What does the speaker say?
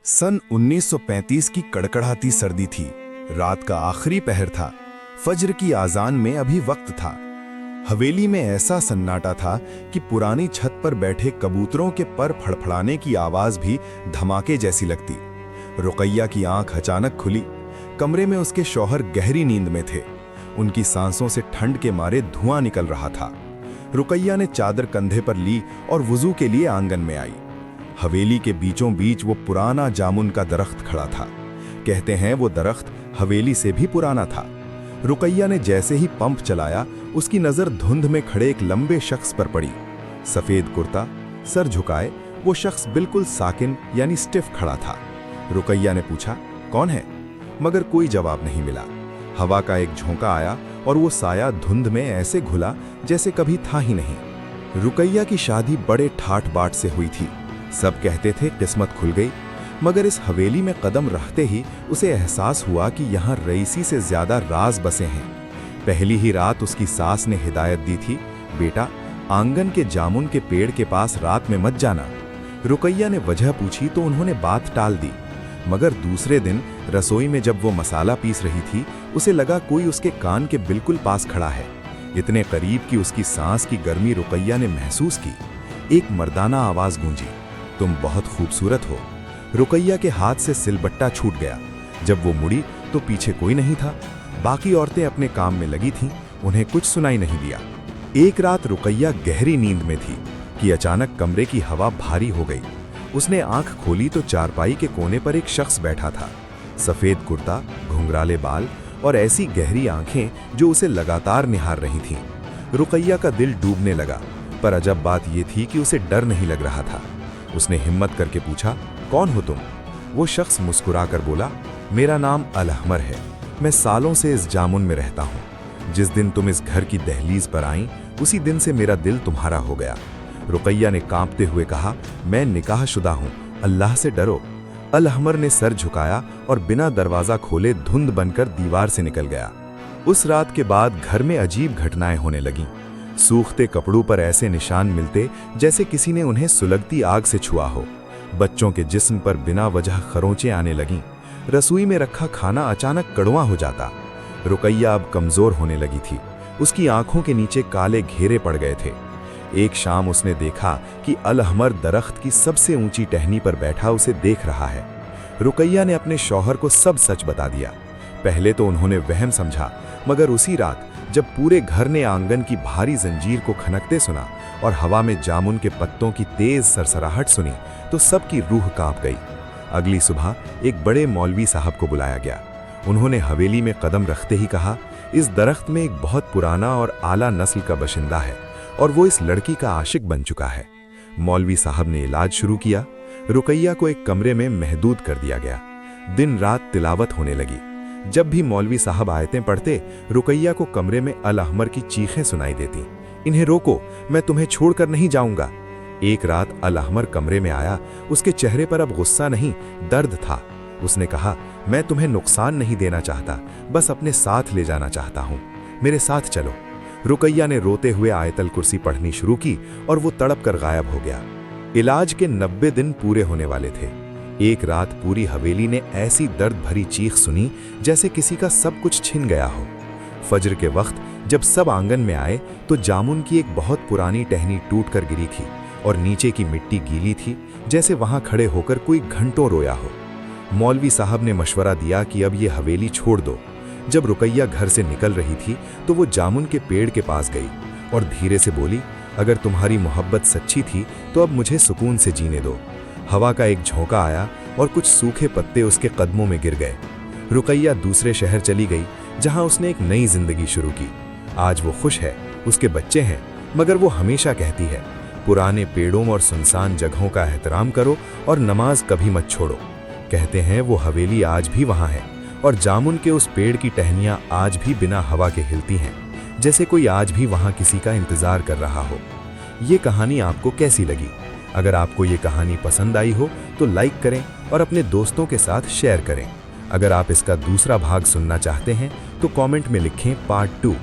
सन 1935 की कड़कड़ाती सर्दी थी। रात का आखिरी पहर था। फज्र की आजान में अभी वक्त था। हवेली में ऐसा सन्नाटा था कि पुरानी छत पर बैठे कबूतरों के पर फड़फड़ाने की आवाज भी धमाके जैसी लगती। रुकैया की आंख अचानक खुली। कमरे में उसके शौहर गहरी नींद में थे। उनकी सांसों से ठंड के मारे धुआं निकल रहा था। रुकैया ने चादर कंधे पर ली और वुजू के लिए आंगन में आई। हवेली के बीचों बीच वो पुराना जामुन का दरख्त खड़ा था। कहते हैं वो दरख्त हवेली से भी पुराना था। रुकैया ने जैसे ही पंप चलाया, उसकी नजर धुंध में खड़े एक लंबे शख्स पर पड़ी। सफेद कुर्ता, सर झुकाए, वो शख्स बिल्कुल साकिन यानी स्टिफ खड़ा था। रुकैया ने पूछा, कौन है? मगर कोई जवाब नहीं मिला। हवा का एक झोंका आया और वो साया धुंध में ऐसे घुला जैसे कभी था ही नहीं। रुकैया की शादी बड़े ठाठ बाट से हुई थी। सब कहते थे किस्मत खुल गई, मगर इस हवेली में कदम रखते ही उसे एहसास हुआ कि यहाँ रईसी से ज्यादा राज बसे हैं। पहली ही रात उसकी सास ने हिदायत दी थी, बेटा आंगन के जामुन के पेड़ के पास रात में मत जाना। रुकैया ने वजह पूछी तो उन्होंने बात टाल दी। मगर दूसरे दिन रसोई में जब वो मसाला पीस रही थी, उसे लगा कोई उसके कान के बिल्कुल पास खड़ा है। इतने करीब कि उसकी सांस की गर्मी रुकैया ने महसूस की। एक मर्दाना आवाज गूंजी, तुम बहुत खूबसूरत हो। रुकैया के हाथ से सिलबट्टा छूट गया। जब वो मुड़ी तो पीछे कोई नहीं था। बाकी औरतें अपने काम में लगी थीं, उन्हें कुछ सुनाई नहीं दिया। एक रात रुकैया गहरी नींद में थी कि अचानक कमरे की हवा भारी हो गई। उसने आंख खोली तो चारपाई के कोने पर एक शख्स बैठा था। सफेद कुर्ता, घुंघराले बाल और ऐसी गहरी आंखें जो उसे लगातार निहार रही थीं। रुकैया का दिल डूबने लगा, पर अजब बात यह थी कि उसे डर नहीं लग रहा था। उसने हिम्मत करके पूछा, कौन हो तुम? वो शख्स मुस्कुराकर बोला, मेरा नाम अल अहमर है। मैं सालों से इस जामुन में रहता हूँ। जिस दिन तुम इस घर की दहलीज पर आई, उसी दिन से मेरा दिल तुम्हारा हो गया। रुकैया ने कांपते हुए कहा, मैं निकाहशुदा हूँ, अल्लाह से डरो। अल अहमर ने सर झुकाया और बिना दरवाजा खोले धुंध बनकर दीवार से निकल गया। उस रात के बाद घर में अजीब घटनाएं होने लगीं। सूखते कपड़ों पर ऐसे निशान मिलते जैसे किसी ने उन्हें सुलगती आग से छुआ हो। बच्चों के जिस्म पर बिना वजह खरोंचें आने लगीं। रसोई में रखा खाना अचानक कड़वा हो जाता। रुकैया अब कमजोर होने लगी थी। उसकी आंखों के नीचे काले घेरे पड़ गए थे। एक शाम उसने देखा कि अल अहमर दरख्त की सबसे ऊंची टहनी पर बैठा उसे देख रहा है। रुकैया ने अपने शौहर को सब सच बता दिया। पहले तो उन्होंने वहम समझा, मगर उसी रात जब पूरे घर ने आंगन की भारी जंजीर को खनकते सुना और हवा में जामुन के पत्तों की तेज सरसराहट सुनी, तो सबकी रूह कांप गई। अगली सुबह एक बड़े मौलवी साहब को बुलाया गया। उन्होंने हवेली में कदम रखते ही कहा, इस दरख्त में एक बहुत पुराना और आला नस्ल का बशिंदा है और वो इस लड़की का आशिक बन चुका है। मौलवी साहब ने इलाज शुरू किया। रुकैया को एक कमरे में महदूद कर दिया गया। दिन रात तिलावत होने लगी। जब भी मौलवी साहब आयतें पढ़ते, रुकैया को कमरे में अल अहमर की चीखें सुनाई देती, इन्हें रोको, मैं तुम्हें छोड़कर नहीं जाऊंगा। एक रात अल अहमर कमरे में आया। उसके चेहरे पर अब गुस्सा नहीं, दर्द था। उसने कहा, मैं तुम्हें नुकसान नहीं देना चाहता, बस अपने साथ ले जाना चाहता हूँ, मेरे साथ चलो। रुकैया ने रोते हुए आयतल कुर्सी पढ़नी शुरू की और वो तड़प कर गायब हो गया। इलाज के 90 दिन पूरे होने वाले थे। एक रात पूरी हवेली ने ऐसी दर्द भरी चीख सुनी जैसे किसी का सब कुछ छिन गया हो। फज्र के वक्त जब सब आंगन में आए तो जामुन की एक बहुत पुरानी टहनी टूटकर गिरी थी और नीचे की मिट्टी गीली थी, जैसे वहां खड़े होकर कोई घंटों रोया हो। मौलवी साहब ने मशवरा दिया कि अब ये हवेली छोड़ दो। जब रुकैया घर से निकल रही थी तो वो जामुन के पेड़ के पास गई और धीरे से बोली, अगर तुम्हारी मोहब्बत सच्ची थी तो अब मुझे सुकून से जीने दो। हवा का एक झोंका आया और कुछ सूखे पत्ते उसके कदमों में गिर गए। रुकैया दूसरे शहर चली गई, जहां उसने एक नई जिंदगी शुरू की। आज वो खुश है, उसके बच्चे हैं, मगर वो हमेशा कहती है, पुराने पेड़ों और सुनसान जगहों का एहतराम करो और नमाज कभी मत छोड़ो। कहते हैं वो हवेली आज भी वहां है और जामुन के उस पेड़ की टहनियां आज भी बिना हवा के हिलती हैं, जैसे कोई आज भी वहां किसी का इंतजार कर रहा हो। ये कहानी आपको कैसी लगी? अगर आपको ये कहानी पसंद आई हो तो लाइक करें और अपने दोस्तों के साथ शेयर करें। अगर आप इसका दूसरा भाग सुनना चाहते हैं तो कमेंट में लिखें पार्ट 2।